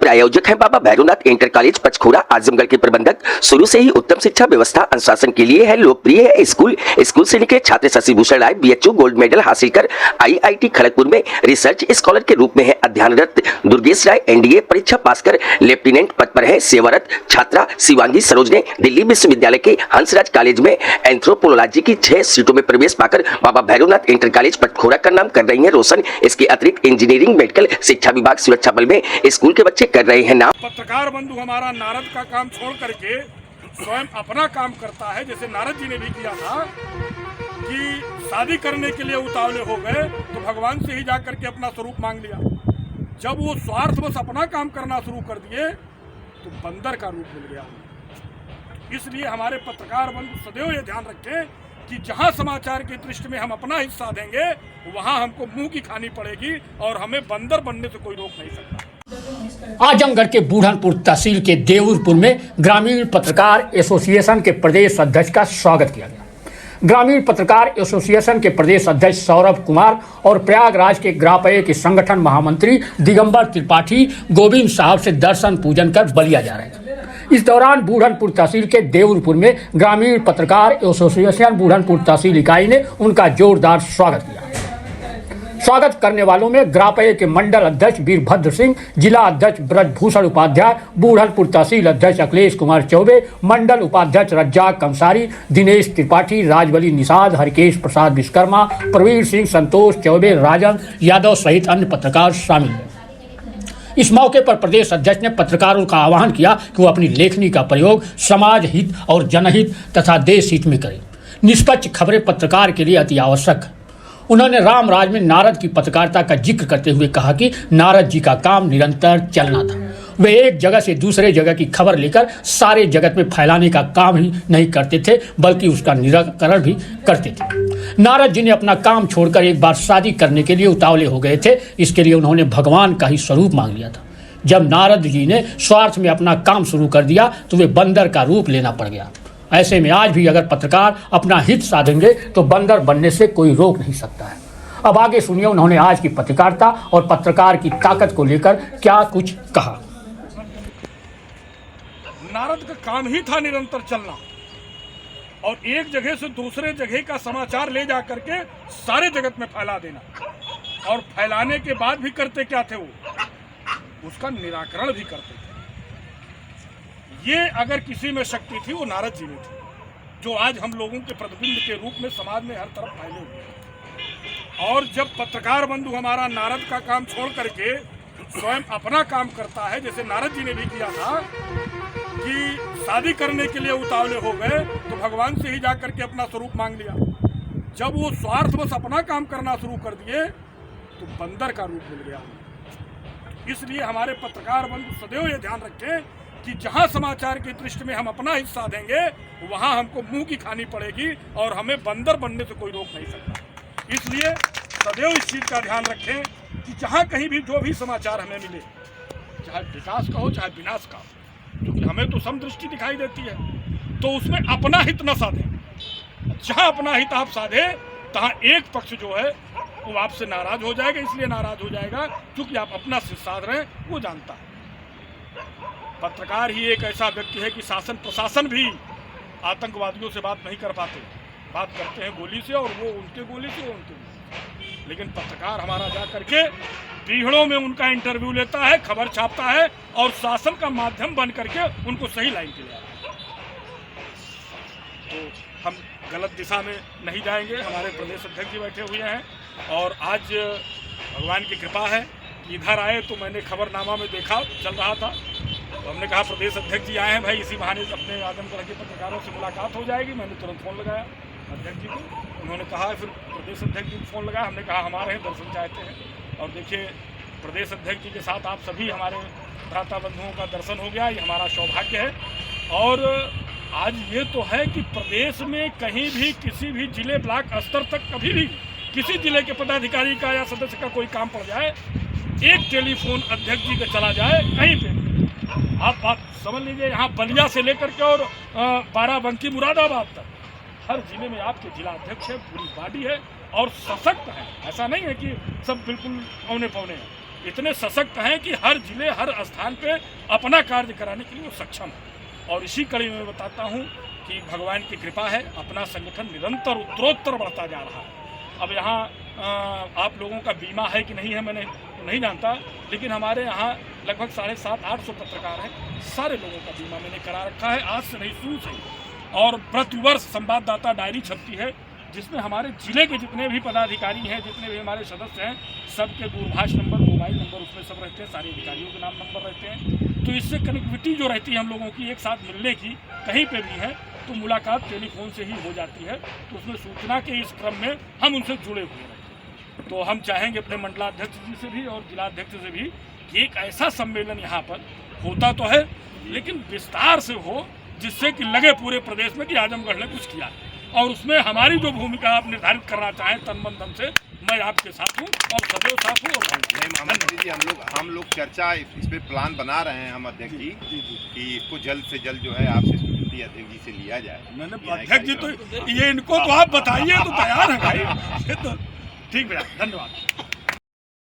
प्रायोजक हैं बाबा Bhairavnath inter college पंचखोरा Azamgarh के प्रबंधक। शुरू से ही उत्तम शिक्षा व्यवस्था अनुशासन के लिए है लोकप्रिय है स्कूल से निकले छात्र शशि भूषण राय बीएचयू गोल्ड मेडल हासिल कर आईआईटी खड़गपुर में रिसर्च स्कॉलर के रूप में है अध्ययनरत। दुर्गेश राय एनडीए परीक्षा पास कर लेफ्टिनेंट पद पर है सेवारत। छात्रा शिवांगी सरोज ने दिल्ली विश्वविद्यालय के हंसराज कॉलेज में एंथ्रोपोलॉजी की 6 सीटों में प्रवेश पाकर बाबा भैरवनाथ इंटर कॉलेज पंचखोरा का नाम कर रही है रोशन। इसके अतिरिक्त इंजीनियरिंग मेडिकल शिक्षा विभाग सुरक्षा बल में स्कूल के बच्चे कर रहे हैं नाम। पत्रकार बंधु हमारा नारद का काम छोड़ करके स्वयं अपना काम करता है, जैसे नारद जी ने भी किया था कि शादी करने के लिए उतावले हो गए तो भगवान से ही जाकर के अपना स्वरूप मांग लिया। जब वो स्वार्थवश अपना काम करना शुरू कर दिए तो बंदर का रूप मिल गया। इसलिए हमारे पत्रकार बंधु सदैव ये ध्यान रखें कि जहां समाचार की दृष्टि में हम अपना हिस्सा देंगे वहां हमको मुंह की खानी पड़ेगी और हमें बंदर बनने से कोई रोक नहीं सकता। आजमगढ़ के बूढ़नपुर तहसील के देवुरपुर में ग्रामीण पत्रकार एसोसिएशन के प्रदेश अध्यक्ष का स्वागत किया गया। ग्रामीण पत्रकार एसोसिएशन के प्रदेश अध्यक्ष सौरभ कुमार और प्रयागराज के ग्रापय के संगठन महामंत्री दिगंबर त्रिपाठी गोविंद साहब से दर्शन पूजन कर बलिया जा रहे थे। इस दौरान बूढ़नपुर तहसील के देवुरपुर में ग्रामीण पत्रकार एसोसिएशन बूढ़नपुर तहसील इकाई ने उनका जोरदार स्वागत किया। स्वागत करने वालों में ग्रापय के मंडल अध्यक्ष वीरभद्र सिंह, जिला अध्यक्ष ब्रजभूषण उपाध्याय, बूढ़नपुर तहसील अध्यक्ष अखिलेश कुमार चौबे, मंडल उपाध्यक्ष रज्जाक कंसारी, दिनेश त्रिपाठी, राजबली निषाद, हरिकेश प्रसाद विश्वकर्मा, प्रवीर सिंह, संतोष चौबे, राजन यादव सहित अन्य पत्रकार शामिल हुए। इस मौके पर प्रदेश अध्यक्ष ने पत्रकारों का आह्वान किया कि वो अपनी लेखनी का प्रयोग समाज हित और जनहित तथा देश हित में करें। निष्पक्ष खबरें पत्रकार के लिए अति आवश्यक है। उन्होंने रामराज में नारद की पत्रकारिता का जिक्र करते हुए कहा कि नारद जी का काम निरंतर चलना था। वे एक जगह से दूसरे जगह की खबर लेकर सारे जगत में फैलाने का काम ही नहीं करते थे बल्कि उसका निराकरण भी करते थे। नारद जी ने अपना काम छोड़कर एक बार शादी करने के लिए उतावले हो गए थे। इसके लिए उन्होंने भगवान का ही स्वरूप मांग लिया था। जब नारद जी ने स्वार्थ में अपना काम शुरू कर दिया तो वे बंदर का रूप लेना पड़ गया। ऐसे में आज भी अगर पत्रकार अपना हित साधेंगे तो बंदर बनने से कोई रोक नहीं सकता है। अब आगे सुनिए उन्होंने आज की पत्रकारिता और पत्रकार की ताकत को लेकर क्या कुछ कहा। नारद का काम ही था निरंतर चलना और एक जगह से दूसरे जगह का समाचार ले जा करके सारे जगत में फैला देना, और फैलाने के बाद भी करते क्या थे, वो उसका निराकरण भी करते थे। ये अगर किसी में शक्ति थी वो नारद जी में थी, जो आज हम लोगों के प्रतिबिंब के रूप में समाज में हर तरफ फैले हुए हैं। और जब पत्रकार बंधु हमारा नारद का काम छोड़ करके स्वयं अपना काम करता है, जैसे नारद जी ने भी किया था कि शादी करने के लिए उतावले हो गए तो भगवान से ही जाकर के अपना स्वरूप मांग लिया। जब वो स्वार्थवश अपना काम करना शुरू कर दिए तो बंदर का रूप मिल गया। इसलिए हमारे पत्रकार बंधु सदैव ये ध्यान रखें कि जहां समाचार की दृष्टि में हम अपना हिस्सा देंगे वहां हमको मुंह की खानी पड़ेगी और हमें बंदर बनने से कोई रोक नहीं सकता। इसलिए सदैव इस चीज़ का ध्यान रखें कि जहां कहीं भी जो भी समाचार हमें मिले, चाहे विकास का हो चाहे विनाश का हो, क्योंकि हमें तो समदृष्टि दिखाई देती है, तो उसमें अपना हित न साधें। जहां अपना हित आप साधे तहां एक पक्ष जो है वो आपसे नाराज हो जाएगा। इसलिए नाराज हो जाएगा क्योंकि आप अपना हित साध रहे हैं, वो जानता है। पत्रकार ही एक ऐसा व्यक्ति है कि शासन प्रशासन भी आतंकवादियों से बात नहीं कर पाते, बात करते हैं गोली से, और वो उनके गोली से, वो उनके गोली से। लेकिन पत्रकार हमारा जा करके पीढ़ों में उनका इंटरव्यू लेता है, खबर छापता है और शासन का माध्यम बन करके उनको सही लाइन पे ले आता है। तो हम गलत दिशा में नहीं जाएंगे। हमारे प्रदेश अध्यक्ष जी बैठे हुए हैं और आज भगवान की कृपा है कि इधर आए तो मैंने खबरनामा में देखा चल रहा था, तो हमने कहा प्रदेश अध्यक्ष जी आए हैं भाई, इसी बहाने अपने आजमगढ़ के पत्रकारों से मुलाकात हो जाएगी। मैंने तुरंत फ़ोन लगाया अध्यक्ष जी को, उन्होंने कहा, फिर प्रदेश अध्यक्ष जी को फ़ोन लगाया। हमने कहा हमारे यहाँ दर्शन चाहते हैं, और देखिए प्रदेश अध्यक्ष जी के साथ आप सभी हमारे भ्राता बंधुओं का दर्शन हो गया, ये हमारा सौभाग्य है। और आज ये तो है कि प्रदेश में कहीं भी किसी भी जिले ब्लॉक स्तर तक कभी भी किसी जिले के पदाधिकारी का या सदस्य का कोई काम पड़ जाए, एक टेलीफोन अध्यक्ष जी का चला जाए कहीं पे, आप बात समझ लीजिए, यहाँ बलिया से लेकर के और बाराबंकी मुरादाबाद तक हर जिले में आपके जिला अध्यक्ष है, पूरी बॉडी है और सशक्त है। ऐसा नहीं है कि सब बिल्कुल औने पौने हैं। इतने सशक्त हैं कि हर जिले हर स्थान पे अपना कार्य कराने के लिए वो सक्षम है। और इसी कड़ी में बताता हूँ कि भगवान की कृपा है, अपना संगठन निरंतर उत्तरोत्तर बढ़ता जा रहा है। अब यहाँ आप लोगों का बीमा है कि नहीं है मैंने तो नहीं जानता, लेकिन हमारे यहाँ लगभग 750-800 पत्रकार हैं। सारे लोगों का बीमा मैंने करा रखा है, आज से नहीं शुरू से ही। और प्रतिवर्ष संवाददाता डायरी छपती है जिसमें हमारे जिले के जितने भी पदाधिकारी हैं, जितने भी हमारे सदस्य हैं, सबके दूरभाष नंबर, मोबाइल नंबर उसमें सब रहते हैं, सारे अधिकारियों के नाम नंबर रहते हैं। तो इससे कनेक्टिविटी जो रहती है हम लोगों की एक साथ मिलने की, कहीं पे भी है तो मुलाकात टेलीफोन से ही हो जाती है। तो उसमें सूचना के इस क्रम में हम उनसे जुड़े हुए हैं। तो हम चाहेंगे अपने मंडलाध्यक्ष जी से भी और जिलाध्यक्ष से भी कि एक ऐसा सम्मेलन यहाँ पर होता तो है लेकिन विस्तार से हो, जिससे कि लगे पूरे प्रदेश में कि आजमगढ़ ने कुछ किया है। और उसमें हमारी जो भूमिका आप निर्धारित करना चाहें तन मन धन से, मैं आपके साथ हूँ और सदैव साथ हूँ। और मोहम्मद जी हम लोग चर्चा इस पे प्लान बना रहे हैं हम अध्यक्ष जी कि इसको जल्द से जल्द जो है आपसे स्वीकृति अध्यक्ष जी से लिया जाए। मैंने अध्यक्ष जी तो ये इनको तो आप बताइए तो तैयार है भाई। ठीक भैया, धन्यवाद।